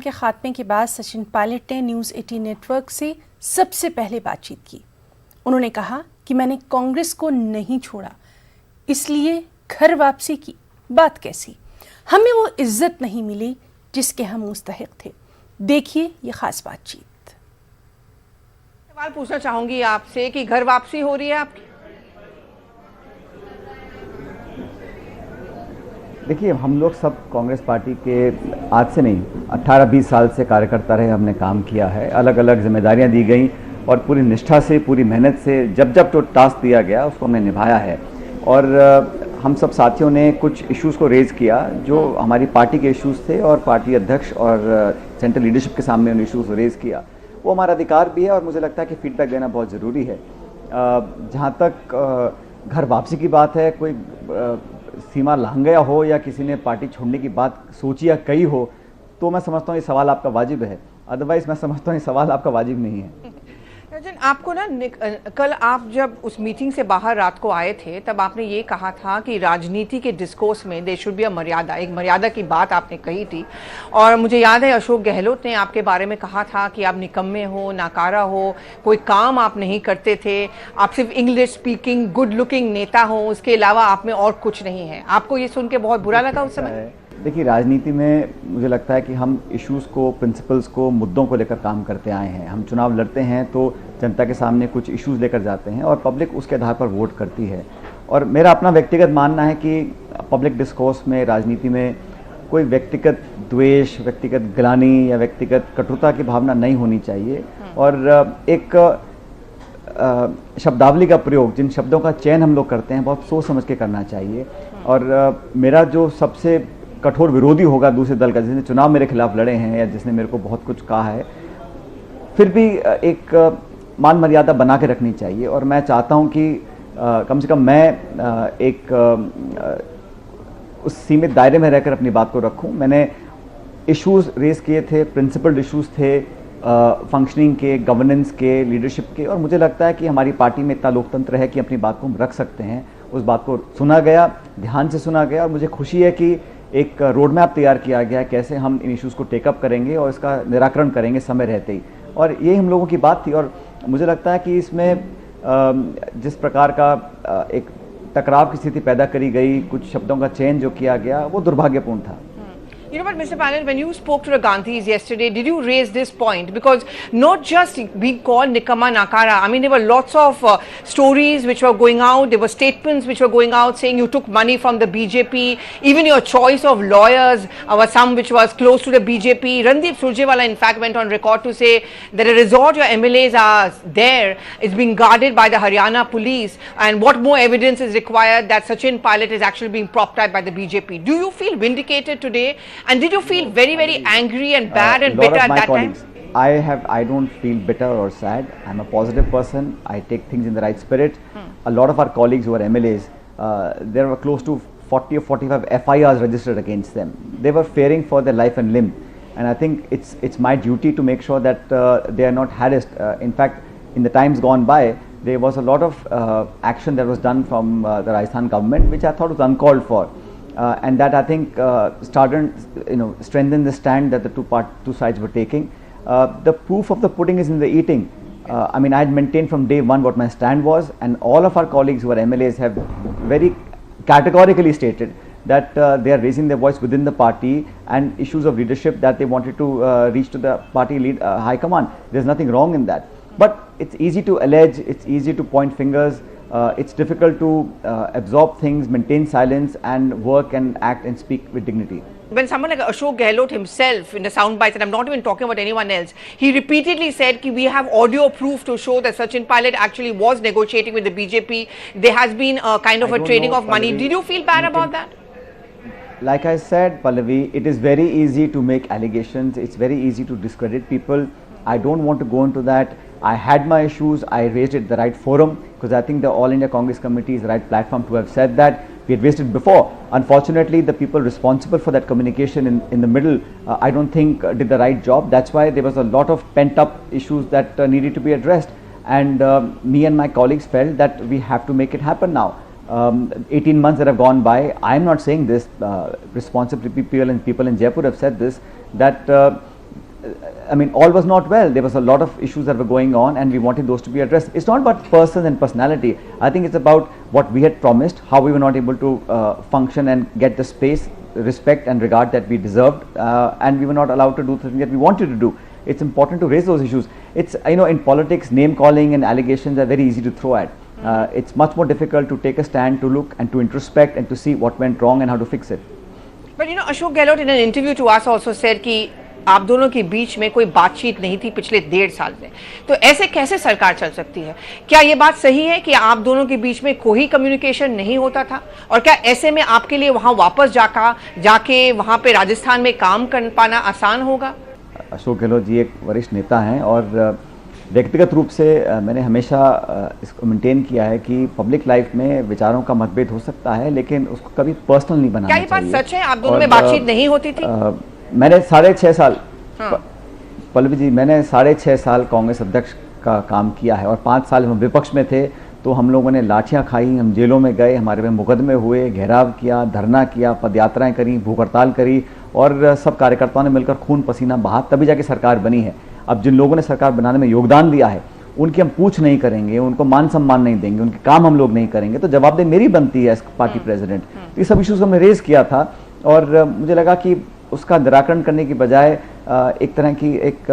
के खात्मे के बाद सचिन पायलट ने न्यूज़ 18 नेटवर्क से सबसे पहले बातचीत की। उन्होंने कहा कि मैंने कांग्रेस को नहीं छोड़ा, इसलिए घर वापसी की बात कैसी, हमें वो इज्जत नहीं मिली जिसके हम मुस्तहिक थे। देखिए ये खास बातचीत। सवाल पूछना चाहूंगी आपसे कि घर वापसी हो रही है आपकी? देखिए, हम लोग सब कांग्रेस पार्टी के आज से नहीं 18-20 साल से कार्यकर्ता रहे, हमने काम किया है, अलग अलग जिम्मेदारियां दी गई और पूरी निष्ठा से, पूरी मेहनत से जब जब जो टास्क दिया गया उसको हमने निभाया है। और हम सब साथियों ने कुछ इश्यूज़ को रेज़ किया जो हमारी पार्टी के इश्यूज़ थे और पार्टी अध्यक्ष और सेंट्रल लीडरशिप के सामने उन इश्यूज़ को रेज़ किया। वो हमारा अधिकार भी है और मुझे लगता है कि फीडबैक देना बहुत ज़रूरी है। जहाँ तक घर वापसी की बात है, कोई सीमा लांघ गया हो या किसी ने पार्टी छोड़ने की बात सोची या कही हो, तो मैं समझता हूँ ये सवाल आपका वाजिब है। अदरवाइज मैं समझता हूँ ये सवाल आपका वाजिब नहीं है। राजन, आपको ना कल आप जब उस मीटिंग से बाहर रात को आए थे तब आपने ये कहा था कि राजनीति के डिस्कोर्स में देयर शुड बी अ मर्यादा, एक मर्यादा की बात आपने कही थी। और मुझे याद है अशोक गहलोत ने आपके बारे में कहा था कि आप निकम्मे हो, नाकारा हो, कोई काम आप नहीं करते थे, आप सिर्फ इंग्लिश स्पीकिंग गुड लुकिंग नेता हो, उसके अलावा आप में और कुछ नहीं है। आपको ये सुन के बहुत बुरा लगा उस समय? देखिए, राजनीति में मुझे लगता है कि हम इश्यूज़ को, प्रिंसिपल्स को, मुद्दों को लेकर काम करते आए हैं। हम चुनाव लड़ते हैं तो जनता के सामने कुछ इश्यूज़ लेकर जाते हैं और पब्लिक उसके आधार पर वोट करती है। और मेरा अपना व्यक्तिगत मानना है कि पब्लिक डिस्कोर्स में, राजनीति में कोई व्यक्तिगत द्वेष, व्यक्तिगत ग्लानि या व्यक्तिगत कटुता की भावना नहीं होनी चाहिए। और एक शब्दावली का प्रयोग, जिन शब्दों का चयन हम लोग करते हैं, बहुत सोच समझ के करना चाहिए। और मेरा जो सबसे कठोर विरोधी होगा दूसरे दल का, जिसने चुनाव मेरे खिलाफ लड़े हैं या जिसने मेरे को बहुत कुछ कहा है, फिर भी एक मान मर्यादा बना के रखनी चाहिए। और मैं चाहता हूं कि कम से कम मैं एक उस सीमित दायरे में रहकर अपनी बात को रखूं। मैंने इश्यूज़ रेज किए थे, प्रिंसिपल इश्यूज़ थे, फंक्शनिंग के, गवर्नेंस के, लीडरशिप के, और मुझे लगता है कि हमारी पार्टी में इतना लोकतंत्र है कि अपनी बात को हम रख सकते हैं। उस बात को सुना गया, ध्यान से सुना गया और मुझे खुशी है कि एक रोड मैप तैयार किया गया है कैसे हम इन इश्यूज़ को टेकअप करेंगे और इसका निराकरण करेंगे समय रहते ही। और यही हम लोगों की बात थी। और मुझे लगता है कि इसमें जिस प्रकार का एक टकराव की स्थिति पैदा करी गई, कुछ शब्दों का चयन जो किया गया, वो दुर्भाग्यपूर्ण था। You know what, Mr. Patel, when you spoke to the Gandhis yesterday, did you raise this point? Because not just being called Nikama Nakara, I mean, there were lots of stories which were going out, there were statements which were going out saying you took money from the BJP, even your choice of lawyers was some which was close to the BJP. Randeep Surjewala, in fact, went on record to say that a resort your MLAs are there is being guarded by the Haryana police, and what more evidence is required that Sachin Pilot is actually being propped up by the BJP. Do you feel vindicated today? And did you feel very, very angry and bad and bitter at that time? I don't feel bitter or sad. I'm a positive person. I take things in the right spirit. A lot of our colleagues who are MLAs, there were close to 40 or 45 FIRs registered against them. They were fearing for their life and limb. And I think it's my duty to make sure that they are not harassed. In fact, in the times gone by, there was a lot of action that was done from the Rajasthan government, which I thought was uncalled for. And that I think started, strengthen the stand that the two sides were taking. The proof of the pudding is in the eating. I mean, I had maintained from day one what my stand was, and all of our colleagues who are MLAs have very categorically stated that they are raising their voice within the party and issues of leadership that they wanted to reach to the party high command. There's nothing wrong in that. But it's easy to allege, it's easy to point fingers. It's difficult to absorb things, maintain silence, and work and act and speak with dignity. When someone like Ashok Gehlot himself, in the sound bites, and I'm not even talking about anyone else, he repeatedly said that we have audio proof to show that Sachin Pilot actually was negotiating with the BJP. There has been a kind of a trading of money. Did you feel bad about that? Like I said, Pallavi, it is very easy to make allegations. It's very easy to discredit people. I don't want to go into that. I had my issues. I raised it at the right forum because I think the All India Congress Committee is the right platform to have said that. We had raised it before. Unfortunately, the people responsible for that communication in the middle, I don't think did the right job. That's why there was a lot of pent up issues that needed to be addressed. And me and my colleagues felt that we have to make it happen now. 18 months that have gone by, I'm not saying this, responsible people and people in Jaipur have said this, that I mean, all was not well. There was a lot of issues that were going on, and we wanted those to be addressed. It's not about persons and personality. I think it's about what we had promised, how we were not able to function and get the space, respect and regard that we deserved, and we were not allowed to do the things that we wanted to do. It's important to raise those issues. It's, you know, in politics, name calling and allegations are very easy to throw at. It's much more difficult to take a stand, to look and to introspect and to see what went wrong and how to fix it. But you know, Ashok Gehlot in an interview to us also said कि आप दोनों के बीच में कोई बातचीत नहीं थी पिछले 1.5 साल से, तो ऐसे कैसे सरकार चल सकती है? क्या ये बात सही है कि आप दोनों के बीच में कोई कम्युनिकेशन नहीं होता था? और क्या ऐसे में आपके लिए वहां वापस जाके वहां पे राजस्थान में काम कर पाना आसान होगा? अशोक गहलोत जी एक वरिष्ठ नेता हैं और व्यक्तिगत रूप से मैंने हमेशा इसको मेंटेन किया है कि पब्लिक लाइफ में विचारों का मतभेद हो सकता है, लेकिन उसको कभी पर्सनल नहीं बनाना चाहिए। क्या ये बात सच है? आप दोनों में बातचीत नहीं होती थी? मैंने 6.5 साल, पल्लवी जी, मैंने 6.5 साल कांग्रेस अध्यक्ष का काम किया है और 5 साल हम विपक्ष में थे, तो हम लोगों ने लाठियां खाई, हम जेलों में गए, हमारे में मुकदमे हुए, घेराव किया, धरना किया, पदयात्राएं करी, भूख हड़ताल करी और सब कार्यकर्ताओं ने मिलकर खून पसीना बहा, तभी जाके सरकार बनी है। अब जिन लोगों ने सरकार बनाने में योगदान दिया है उनकी हम पूछ नहीं करेंगे, उनको मान सम्मान नहीं देंगे, उनके काम हम लोग नहीं करेंगे, तो जवाबदेही मेरी बनती है एज पार्टी प्रेसिडेंट। तो ये सब इश्यूज हमने रेज किया था और मुझे लगा कि उसका निराकरण करने की बजाय एक तरह की एक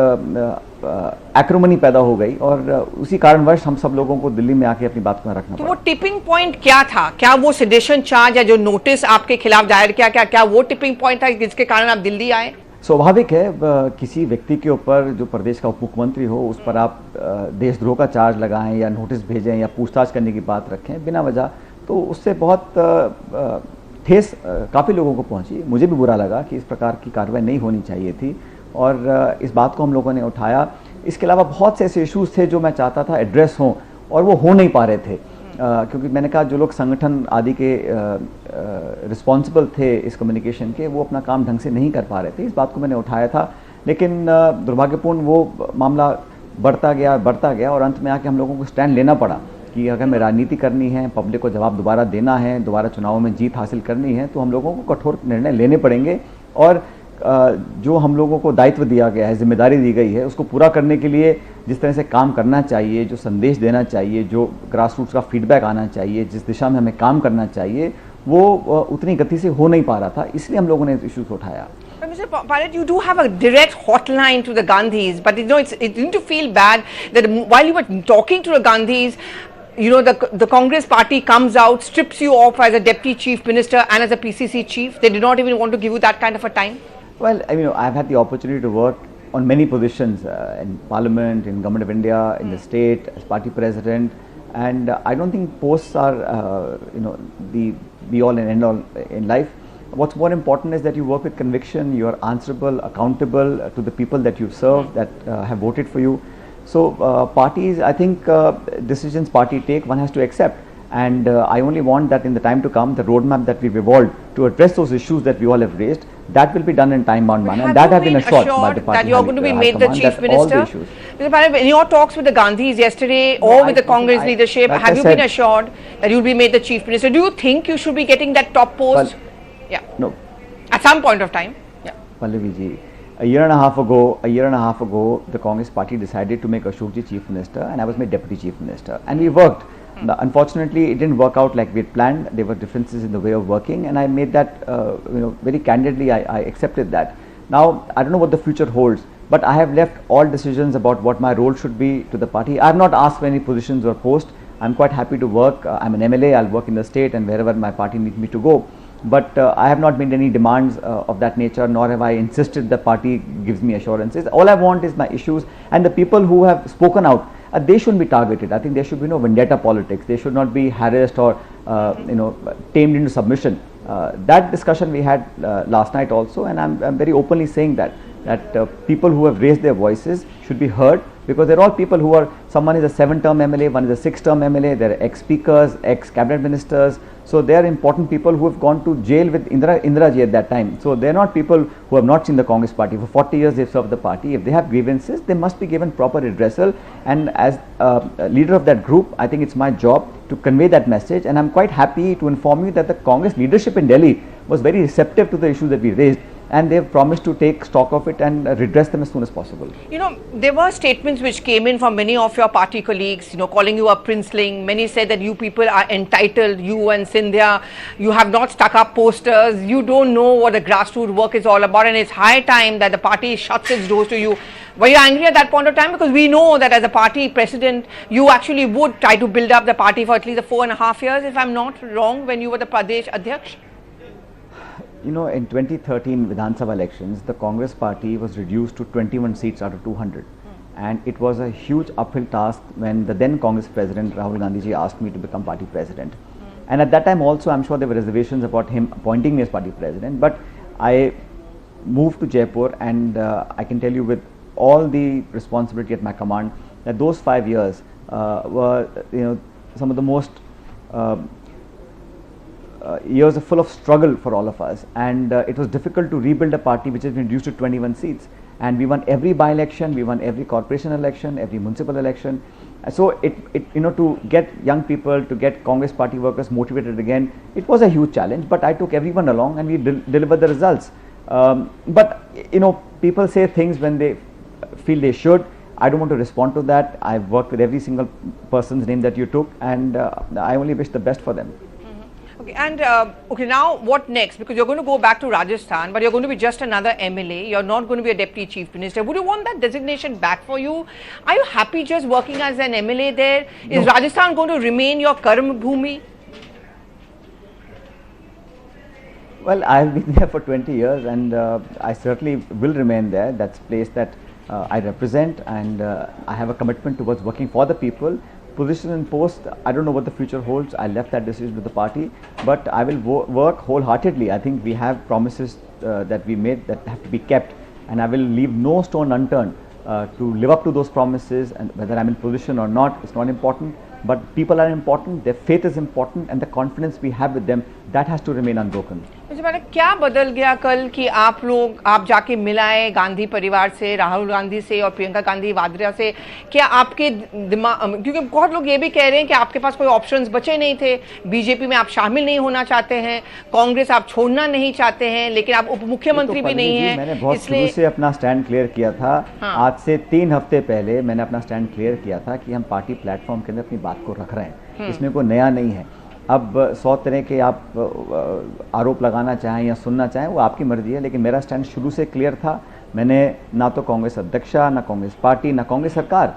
एक्रोमनी पैदा हो गई और उसी कारणवश हम सब लोगों को दिल्ली में आके अपनी बात को रखना पड़ा। तो वो टिपिंग पॉइंट क्या था? क्या वो सेडेशन चार्ज या जो नोटिस आपके खिलाफ दायर किया, क्या वो टिपिंग पॉइंट था जिसके कारण आप दिल्ली आए? स्वाभाविक है, किसी व्यक्ति के ऊपर जो प्रदेश का उप मुख्यमंत्री हो उस पर आप देशद्रोह का चार्ज लगाएं या नोटिस भेजें या पूछताछ करने की बात रखें बिना वजह, तो उससे बहुत ठेस काफ़ी लोगों को पहुंची। मुझे भी बुरा लगा कि इस प्रकार की कार्रवाई नहीं होनी चाहिए थी और इस बात को हम लोगों ने उठाया। इसके अलावा बहुत से ऐसे इश्यूज थे जो मैं चाहता था एड्रेस हों और वो हो नहीं पा रहे थे, क्योंकि मैंने कहा जो लोग संगठन आदि के रिस्पॉन्सिबल थे इस कम्युनिकेशन के, वो अपना काम ढंग से नहीं कर पा रहे थे। इस बात को मैंने उठाया था, लेकिन दुर्भाग्यपूर्ण वो मामला बढ़ता गया और अंत में आके हम लोगों को स्टैंड लेना पड़ा कि अगर हमें राजनीति करनी है, पब्लिक को जवाब दोबारा देना है, दोबारा चुनावों में जीत हासिल करनी है, तो हम लोगों को कठोर निर्णय लेने पड़ेंगे और जो हम लोगों को दायित्व दिया गया है, जिम्मेदारी दी गई है, उसको पूरा करने के लिए जिस तरह से काम करना चाहिए, जो संदेश देना चाहिए, जो ग्रास रूट्स का फीडबैक आना चाहिए, जिस दिशा में हमें काम करना चाहिए, वो उतनी गति से हो नहीं पा रहा था, इसलिए हम लोगों ने इश्यूज उठाया। Mr. Pilot, you do have a direct hotline to the Gandhis, but you know it didn't feel bad that while you were talking to the Gandhis, you know the Congress party comes out, strips you off as a deputy chief minister and as a PCC chief. They did not even want to give you that kind of a time. Well, I mean, I've had the opportunity to work on many positions in Parliament, in Government of India, in the state, as party president, and I don't think posts are, you know, the be-all and end-all in life. What's more important is that you work with conviction, you are answerable, accountable to the people that you serve, that have voted for you. So parties, I think decisions party take, one has to accept. And I only want that in the time to come, the roadmap that we've evolved to address those issues that we all have raised, that will be done in time-bound manner. And that has been assured by the party that you're going to be made the chief minister? Mr. Pilot, in your talks with the Gandhis yesterday or with the Congress leadership, have you been assured that you'll be made the chief minister? Do you think you should be getting that top post? Yeah. No. At some point of time? Yeah. Pallavi ji, a year and a half ago, the Congress party decided to make Ashok ji chief minister and I was made deputy chief minister. And we worked. Unfortunately, it didn't work out like we had planned. There were differences in the way of working, and I made that, you know, very candidly. I accepted that. Now, I don't know what the future holds, but I have left all decisions about what my role should be to the party. I have not asked for any positions or posts. I'm quite happy to work. I'm an MLA. I'll work in the state and wherever my party needs me to go. But I have not made any demands of that nature, nor have I insisted the party gives me assurances. All I want is my issues, and the people who have spoken out, they shouldn't be targeted. I think there should be no vendetta politics. They should not be harassed or you know, tamed into submission. That discussion we had last night also, and I'm very openly saying that people who have raised their voices should be heard, because they're all people who are, someone is a 7-term MLA, one is a 6-term MLA, they're ex-speakers, ex-cabinet ministers, so they are important people who have gone to jail with Indira ji at that time. So they're not people who have not seen the Congress party. For 40 years they've served the party. If they have grievances, they must be given proper redressal, and as a leader of that group, I think it's my job to convey that message, and I'm quite happy to inform you that the Congress leadership in Delhi was very receptive to the issues that we raised. and they've promised to take stock of it and redress them as soon as possible. You know, there were statements which came in from many of your party colleagues, you know, calling you a princeling. Many said that you people are entitled, you and Scindia, you have not stuck up posters, you don't know what the grassroots work is all about, and it's high time that the party shuts its doors to you. Were you angry at that point of time? Because we know that as a party president, you actually would try to build up the party for at least 4.5 years, if I'm not wrong, when you were the Pradesh Adhyaksh. You know, in 2013 Vidhan Sabha elections, the Congress party was reduced to 21 seats out of 200. And it was a huge uphill task when the then Congress president Rahul Gandhi ji asked me to become party president. And at that time also, I'm sure there were reservations about him appointing me as party president. But I moved to Jaipur, and I can tell you with all the responsibility at my command that those 5 years were, you know, some of the most years are full of struggle for all of us, and it was difficult to rebuild a party which has been reduced to 21 seats, and we won every by-election, we won every corporation election, every municipal election. So it you know, to get young people, to get Congress party workers motivated again, it was a huge challenge, but I took everyone along and we delivered the results. But you know, people say things when they feel they should. I don't want to respond to that. I've worked with every single person's name that you took, and I only wish the best for them. Okay, and okay, now what next? Because you're going to go back to Rajasthan, but you're going to be just another MLA. You're not going to be a deputy chief minister. Would you want that designation back for you? Are you happy just working as an MLA there? Is Rajasthan going to remain your Karma Bhumi? Well, I've been there for 20 years, and I certainly will remain there. That's a place that I represent, and I have a commitment towards working for the people. Position and post, I don't know what the future holds. I left that decision to the party, but I will work wholeheartedly. I think we have promises that we made that have to be kept, and I will leave no stone unturned to live up to those promises. And whether I'm in position or not, it's not important, but people are important, their faith is important, and the confidence we have with them, that has to remain unbroken. क्या बदल गया कल कि आप जाके मिलाए गांधी परिवार से, राहुल गांधी से और प्रियंका गांधी वाड्रा से? क्या आपके दिमाग, क्योंकि बहुत लोग ये भी कह रहे हैं कि आपके पास कोई ऑप्शंस बचे नहीं थे, बीजेपी में आप शामिल नहीं होना चाहते हैं, कांग्रेस आप छोड़ना नहीं चाहते हैं, लेकिन आप उप मुख्यमंत्री भी नहीं हैं। मैंने बहुत शुरू से अपना स्टैंड क्लियर किया था। आज से 3 हफ्ते पहले मैंने अपना स्टैंड क्लियर किया था कि हम पार्टी प्लेटफॉर्म के अंदर अपनी बात को रख रहे हैं, इसमें कोई नया नहीं है। अब 100 तरह के आप आरोप लगाना चाहें या सुनना चाहें, वो आपकी मर्जी है, लेकिन मेरा स्टैंड शुरू से क्लियर था। मैंने ना तो कांग्रेस अध्यक्षा, ना कांग्रेस पार्टी, ना कांग्रेस सरकार,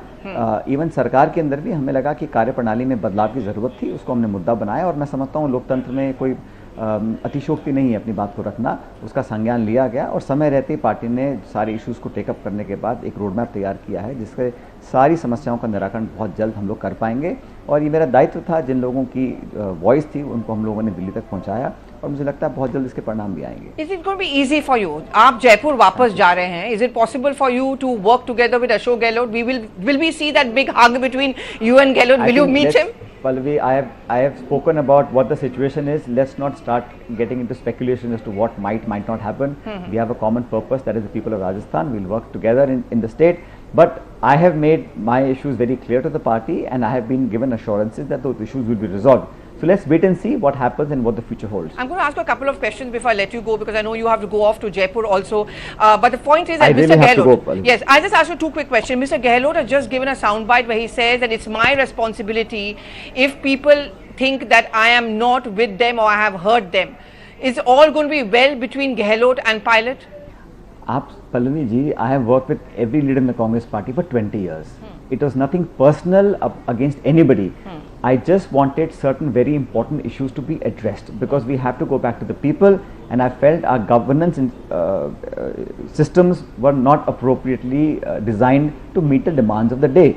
इवन सरकार के अंदर भी हमें लगा कि कार्यप्रणाली में बदलाव की ज़रूरत थी, उसको हमने मुद्दा बनाया। और मैं समझता हूँ लोकतंत्र में कोई अतिशोक्ति नहीं है अपनी बात को रखना, उसका संज्ञान लिया गया और समय रहते ही पार्टी ने सारे इश्यूज़ को टेकअप करने के बाद एक रोड मैप तैयार किया है, जिससे सारी समस्याओं का निराकरण बहुत जल्द हम लोग कर पाएंगे। और ये मेरा दायित्व था, जिन लोगों की वॉइस थी उनको हम लोगों ने दिल्ली तक पहुंचाया, और मुझे लगता है बहुत जल्द इसके परिणाम भी आएंगे। Is it going to be easy for you? आप जयपुर वापस जा रहे हैं, is it possible for you to work together with Ashok Gehlot? Will we see that big hug between you and Gehlot? Will you meet him? Pallavi, I have spoken about what the situation is. Let's not start getting into speculation as to what might not happen. We have a common purpose, that is the people of Rajasthan. We'll work together in the state. But I have made my issues very clear to the party, and I have been given assurances that those issues will be resolved. So let's wait and see what happens and what the future holds. I'm going to ask you a couple of questions before I let you go, because I know you have to go off to Jaipur also. But the point is that Mr. Gehlot, yes, I'll just ask you 2 quick questions. Mr. Gehlot has just given a soundbite where he says that it's my responsibility if people think that I am not with them or I have hurt them. Is all going to be well between Gehlot and Pilot? Pallavi ji, I have worked with every leader in the Congress party for 20 years. It was nothing personal against anybody. I just wanted certain very important issues to be addressed, because we have to go back to the people, and I felt our governance systems were not appropriately designed to meet the demands of the day.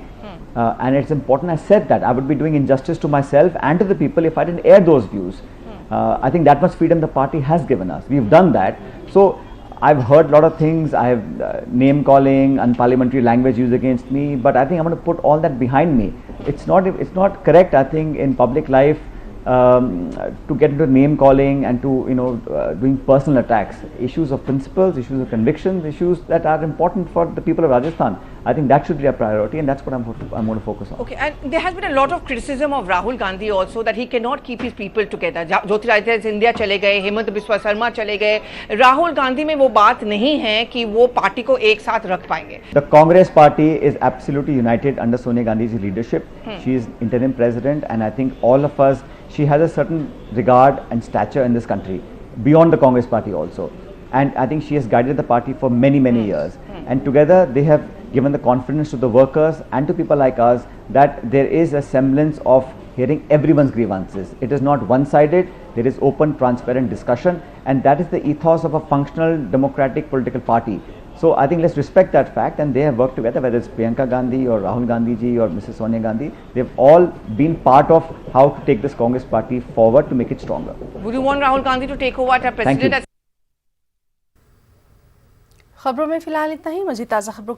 And it's important I said that. I would be doing injustice to myself and to the people if I didn't air those views. I think that much freedom the party has given us. We've done that. So I've heard a lot of things. I have name calling, unparliamentary language used against me, but I think I'm going to put all that behind me. It's not correct. I think in public life to get into name calling and to doing personal attacks. Issues of principles, issues of convictions, issues that are important for the people of Rajasthan. I think that should be a priority, and that's what I'm going to focus on. Okay, and there has been a lot of criticism of Rahul Gandhi also that he cannot keep his people together. Jyotiraditya Scindia चले गए, हेमंत बिस्वा शर्मा चले गए. राहुल गांधी में वो बात नहीं है कि वो पार्टी को एक साथ रख पाएंगे. The Congress party is absolutely united under Sonia Gandhi's leadership. She is interim president, and I think all of us, she has a certain regard and stature in this country, beyond the Congress party also. And I think she has guided the party for many, many years. And together they have given the confidence to the workers and to people like us that there is a semblance of hearing everyone's grievances. It is not one-sided. There is open, transparent discussion, and that is the ethos of a functional, democratic political party. So I think let's respect that fact, and they have worked together, whether it's Priyanka Gandhi or Rahul Gandhi ji or Mrs. Sonia Gandhi. They've all been part of how to take this Congress party forward to make it stronger. Would you want Rahul Gandhi to take over as president? Thank you. खबरों में फिलहाल इतना ही. मज़ीद ताज़ा खबरों के लिए